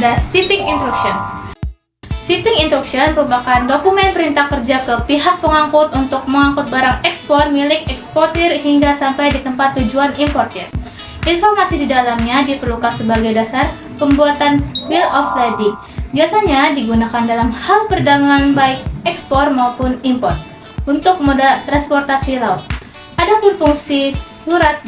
ada shipping instruction. Shipping instruction merupakan dokumen perintah kerja ke pihak pengangkut untuk mengangkut barang ekspor milik eksportir hingga sampai di tempat tujuan importir. Informasi di dalamnya diperlukan sebagai dasar pembuatan bill of lading. Biasanya digunakan dalam hal perdagangan baik ekspor maupun impor untuk moda transportasi laut. Adapun fungsi surat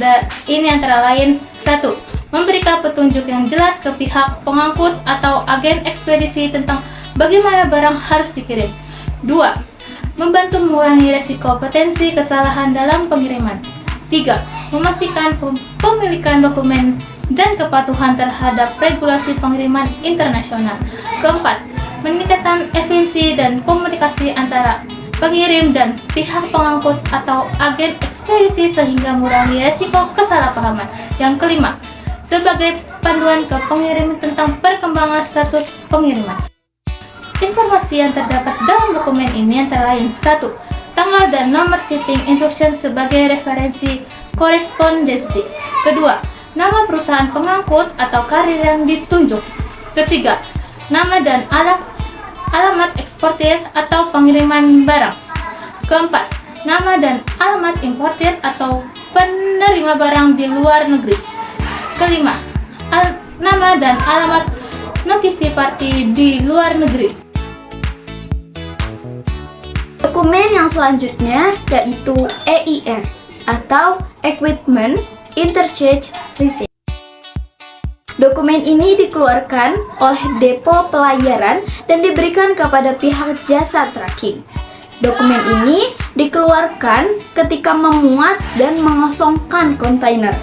ini antara lain: 1. Memberikan petunjuk yang jelas ke pihak pengangkut atau agen ekspedisi tentang bagaimana barang harus dikirim. 2. Membantu mengurangi resiko potensi kesalahan dalam pengiriman. 3. Memastikan pemilikan dokumen dan kepatuhan terhadap regulasi pengiriman internasional. 4. Meningkatkan efisiensi dan komunikasi antara pengirim dan pihak pengangkut atau agen ekspedisi sehingga mengurangi resiko kesalahpahaman. Yang kelima, sebagai panduan ke pengirim tentang perkembangan status pengiriman. Informasi yang terdapat dalam dokumen ini antara lain: 1. Tanggal dan nomor shipping instruction sebagai referensi korespondensi. 2. Nama perusahaan pengangkut atau karir yang ditunjuk. 3. Nama dan alamat eksportir atau pengiriman barang. 4. Nama dan alamat importir atau penerima barang di luar negeri. 5. Nama dan alamat notifi party di luar negeri. Dokumen yang selanjutnya yaitu EIR atau Equipment Interchange Receipt. Dokumen ini dikeluarkan oleh depo pelayaran dan diberikan kepada pihak jasa tracking. Dokumen ini dikeluarkan ketika memuat dan mengosongkan kontainer.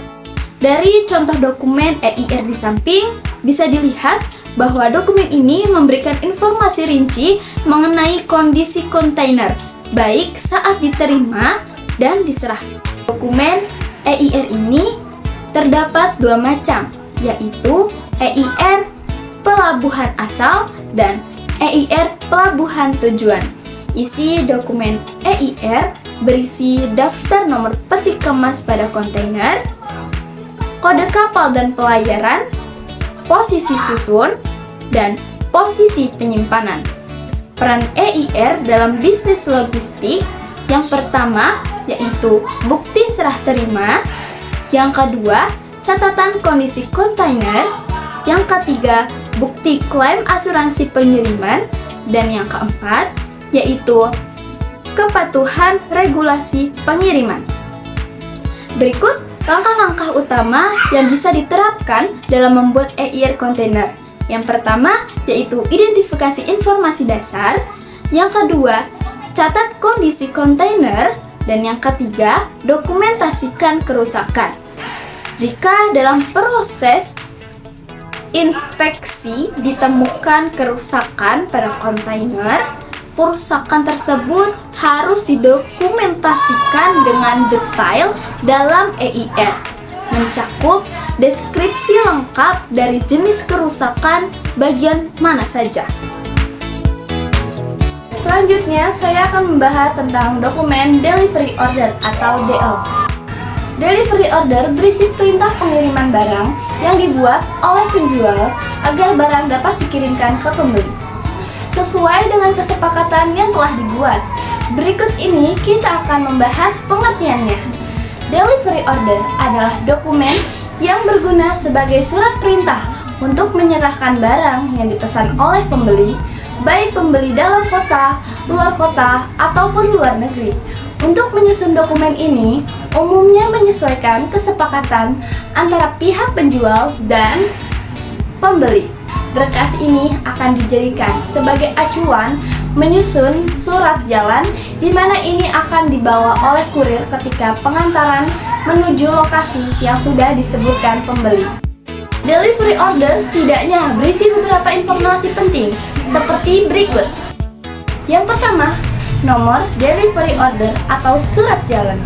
Dari contoh dokumen EIR di samping, bisa dilihat bahwa dokumen ini memberikan informasi rinci mengenai kondisi kontainer, baik saat diterima dan diserah. Dokumen EIR ini terdapat dua macam, yaitu EIR pelabuhan asal dan EIR pelabuhan tujuan. Isi dokumen EIR berisi daftar nomor peti kemas pada kontainer, kode kapal dan pelayaran, posisi susun, dan posisi penyimpanan. Peran EIR dalam bisnis logistik: yang pertama yaitu bukti serah terima, yang kedua catatan kondisi kontainer, yang ketiga bukti klaim asuransi pengiriman, dan yang keempat yaitu kepatuhan regulasi pengiriman. Berikut langkah-langkah utama yang bisa diterapkan dalam membuat EIR kontainer. Yang pertama yaitu identifikasi informasi dasar, yang kedua catat kondisi kontainer, dan yang ketiga dokumentasikan kerusakan. Jika dalam proses inspeksi ditemukan kerusakan pada kontainer, kerusakan tersebut harus didokumentasikan dengan detail dalam EIR, mencakup deskripsi lengkap dari jenis kerusakan bagian mana saja. Selanjutnya, saya akan membahas tentang dokumen Delivery Order atau DO. Delivery Order berisi perintah pengiriman barang yang dibuat oleh penjual agar barang dapat dikirimkan ke pembeli sesuai dengan kesepakatan yang telah dibuat. Berikut ini kita akan membahas pengertiannya. Delivery Order adalah dokumen yang berguna sebagai surat perintah untuk menyerahkan barang yang dipesan oleh pembeli, baik pembeli dalam kota, luar kota, ataupun luar negeri. Untuk menyusun dokumen ini, umumnya menyesuaikan kesepakatan antara pihak penjual dan pembeli. Berkas ini akan dijadikan sebagai acuan menyusun surat jalan, di mana ini akan dibawa oleh kurir ketika pengantaran menuju lokasi yang sudah disebutkan pembeli. Delivery order setidaknya berisi beberapa informasi penting seperti berikut. Yang pertama, nomor delivery order atau surat jalan.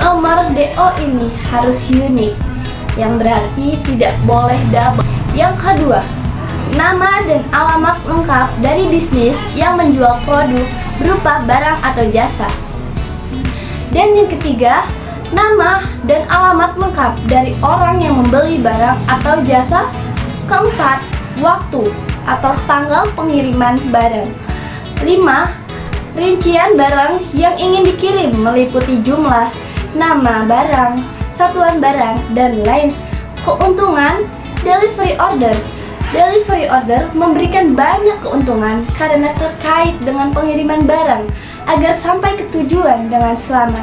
Nomor DO ini harus unik, yang berarti tidak boleh double. Yang kedua, nama dan alamat lengkap dari bisnis yang menjual produk berupa barang atau jasa. Dan yang ketiga, nama dan alamat lengkap dari orang yang membeli barang atau jasa. Keempat, waktu atau tanggal pengiriman barang. 5. Rincian barang yang ingin dikirim meliputi jumlah, nama barang, satuan barang, dan lain. Keuntungan delivery order. Delivery order memberikan banyak keuntungan karena terkait dengan pengiriman barang agar sampai ke tujuan dengan selamat.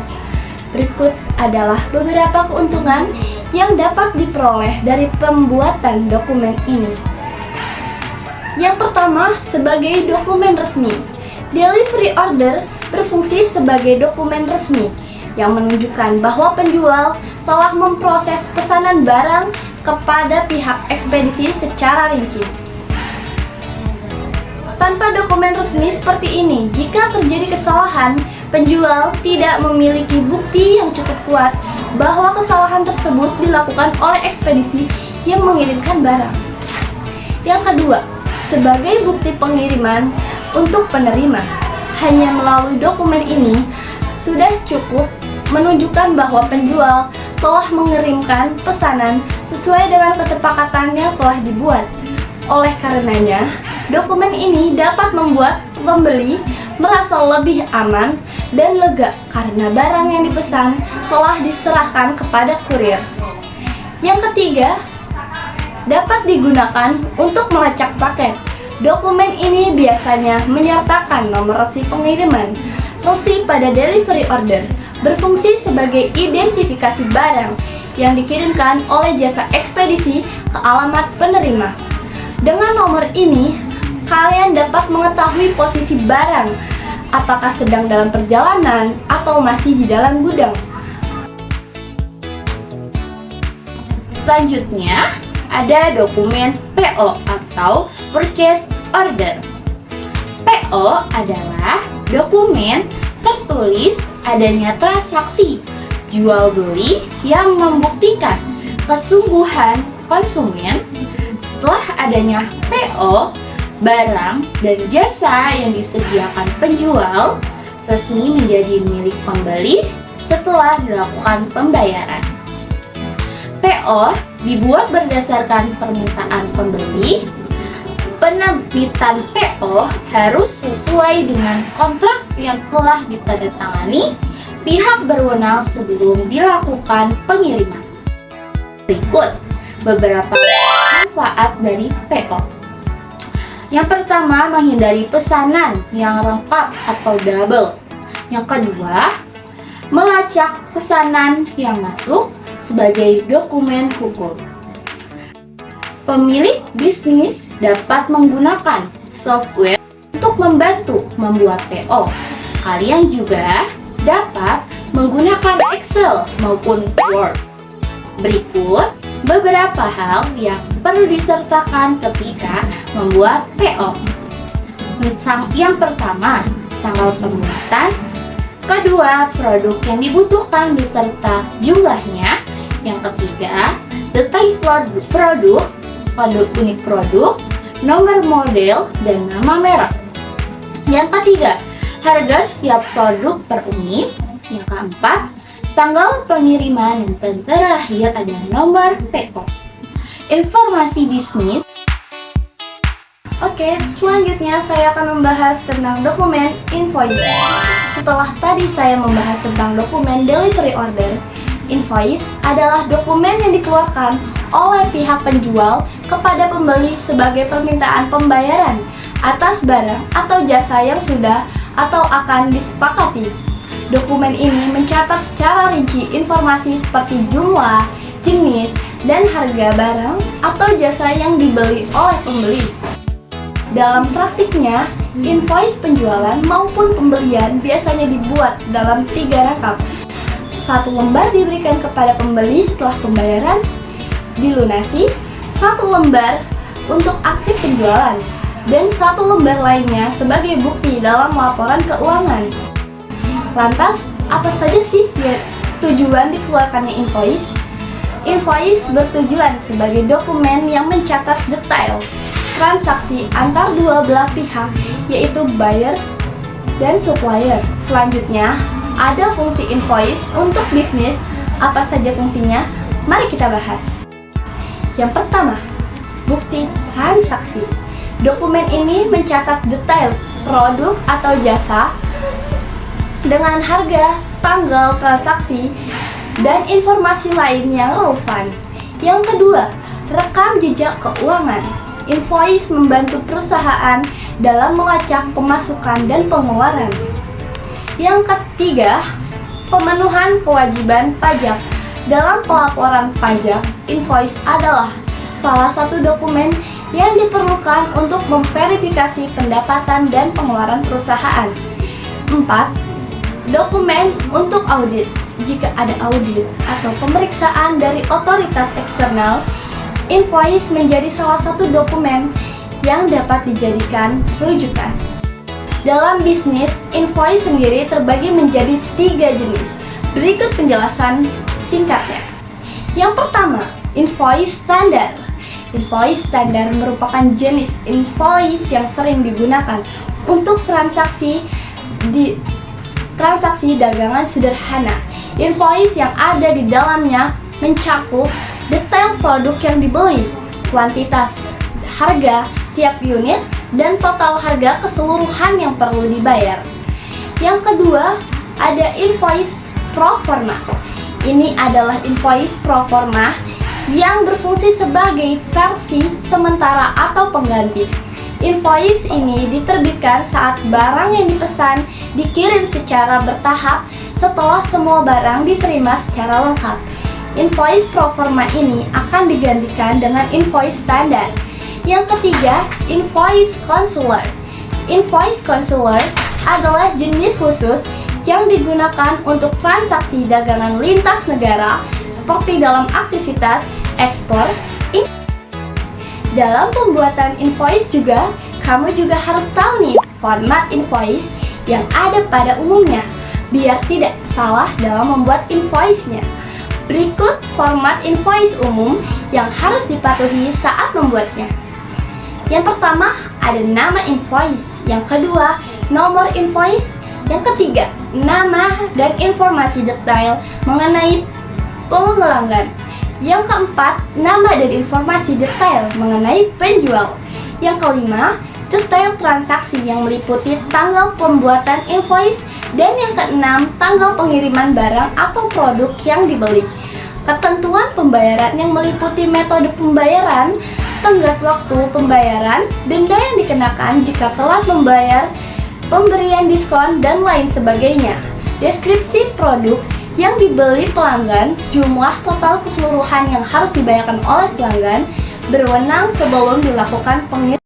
Berikut adalah beberapa keuntungan yang dapat diperoleh dari pembuatan dokumen ini. Yang pertama, sebagai dokumen resmi. Delivery order berfungsi sebagai dokumen resmi yang menunjukkan bahwa penjual telah memproses pesanan barang kepada pihak ekspedisi secara rinci. Tanpa dokumen resmi seperti ini, jika terjadi kesalahan, penjual tidak memiliki bukti yang cukup kuat bahwa kesalahan tersebut dilakukan oleh ekspedisi yang mengirimkan barang. Yang kedua, sebagai bukti pengiriman untuk penerima, hanya melalui dokumen ini sudah cukup menunjukkan bahwa penjual telah mengirimkan pesanan sesuai dengan kesepakatan yang telah dibuat. Oleh karenanya, dokumen ini dapat membuat pembeli merasa lebih aman dan lega karena barang yang dipesan telah diserahkan kepada kurir. Yang ketiga, dapat digunakan untuk melacak paket. Dokumen ini biasanya menyertakan nomor resi pengiriman. Resi pada delivery order berfungsi sebagai identifikasi barang yang dikirimkan oleh jasa ekspedisi ke alamat penerima. Dengan nomor ini, kalian dapat mengetahui posisi barang, apakah sedang dalam perjalanan atau masih di dalam gudang. Selanjutnya, ada dokumen PO atau Purchase Order. PO adalah dokumen tertulis adanya transaksi jual beli yang membuktikan kesungguhan konsumen. Setelah adanya PO, barang dan jasa yang disediakan penjual resmi menjadi milik pembeli setelah dilakukan pembayaran. PO dibuat berdasarkan permintaan pembeli. Penerbitan PO harus sesuai dengan kontrak yang telah ditandatangani pihak berwenang sebelum dilakukan pengiriman. Berikut beberapa manfaat dari PO. Yang pertama, menghindari pesanan yang lengkap atau double. Yang kedua, melacak pesanan yang masuk sebagai dokumen hukum. Pemilik bisnis dapat menggunakan software untuk membantu membuat PO. Kalian juga dapat menggunakan Excel maupun Word. Berikut beberapa hal yang perlu disertakan ketika membuat PO. Yang pertama, tanggal pembuatan. Kedua, produk yang dibutuhkan beserta jumlahnya. Yang ketiga, detail produk, kode unik produk, nomor model, dan nama merek. Yang ketiga, harga setiap produk per unit. Yang keempat, tanggal pengiriman, dan terakhir ada nomor PO. Informasi bisnis. Oke, selanjutnya saya akan membahas tentang dokumen invoice. Setelah tadi saya membahas tentang dokumen delivery order, invoice adalah dokumen yang dikeluarkan oleh pihak penjual kepada pembeli sebagai permintaan pembayaran atas barang atau jasa yang sudah atau akan disepakati. Dokumen ini mencatat secara rinci informasi seperti jumlah, jenis, dan harga barang atau jasa yang dibeli oleh pembeli. Dalam praktiknya, invoice penjualan maupun pembelian biasanya dibuat dalam 3 rangkap. 1 lembar diberikan kepada pembeli setelah pembayaran dilunasi, 1 lembar untuk aksi penjualan, dan 1 lembar lainnya sebagai bukti dalam laporan keuangan. Lantas, apa saja sih tujuan dikeluarkannya invoice? Invoice bertujuan sebagai dokumen yang mencatat detail transaksi antar dua belah pihak, yaitu buyer dan supplier. Selanjutnya, ada fungsi invoice untuk bisnis. Apa saja fungsinya? Mari kita bahas. Yang pertama, bukti transaksi. Dokumen ini mencatat detail produk atau jasa dengan harga, tanggal transaksi, dan informasi lain yang relevan. Yang kedua, rekam jejak keuangan. Invoice membantu perusahaan dalam melacak pemasukan dan pengeluaran. Yang ketiga, pemenuhan kewajiban pajak. Dalam pelaporan pajak, invoice adalah salah satu dokumen yang diperlukan untuk memverifikasi pendapatan dan pengeluaran perusahaan. 4. Dokumen untuk audit. Jika ada audit atau pemeriksaan dari otoritas eksternal, invoice menjadi salah satu dokumen yang dapat dijadikan rujukan. Dalam bisnis, invoice sendiri terbagi menjadi 3 jenis. Berikut penjelasan singkatnya. Yang pertama, invoice standar. Invoice standar merupakan jenis invoice yang sering digunakan untuk transaksi dagangan sederhana. Invoice yang ada di dalamnya mencakup detail produk yang dibeli, kuantitas, harga tiap unit, dan total harga keseluruhan yang perlu dibayar. Yang kedua, ada invoice pro forma. Ini adalah invoice pro forma yang berfungsi sebagai versi sementara atau pengganti. Invoice ini diterbitkan saat barang yang dipesan dikirim secara bertahap setelah semua barang diterima secara lengkap. Invoice pro forma ini akan digantikan dengan invoice standar. Yang ketiga, invoice consular. Invoice consular adalah jenis khusus yang digunakan untuk transaksi dagangan lintas negara seperti dalam aktivitas ekspor, impor. Dalam pembuatan invoice juga, kamu juga harus tahu nih format invoice yang ada pada umumnya, biar tidak salah dalam membuat invoice-nya. Berikut format invoice umum yang harus dipatuhi saat membuatnya. Yang pertama, ada nama invoice. Yang kedua, nomor invoice. Yang ketiga, nama dan informasi detail mengenai pelanggan. Yang keempat, nama dan informasi detail mengenai penjual. Yang kelima, detail transaksi yang meliputi tanggal pembuatan invoice. Dan yang keenam, tanggal pengiriman barang atau produk yang dibeli. Ketentuan pembayaran yang meliputi metode pembayaran, tenggat waktu pembayaran, denda yang dikenakan jika telat membayar, pemberian diskon, dan lain sebagainya. Deskripsi produk yang dibeli pelanggan, jumlah total keseluruhan yang harus dibayarkan oleh pelanggan, berwenang sebelum dilakukan pengiriman.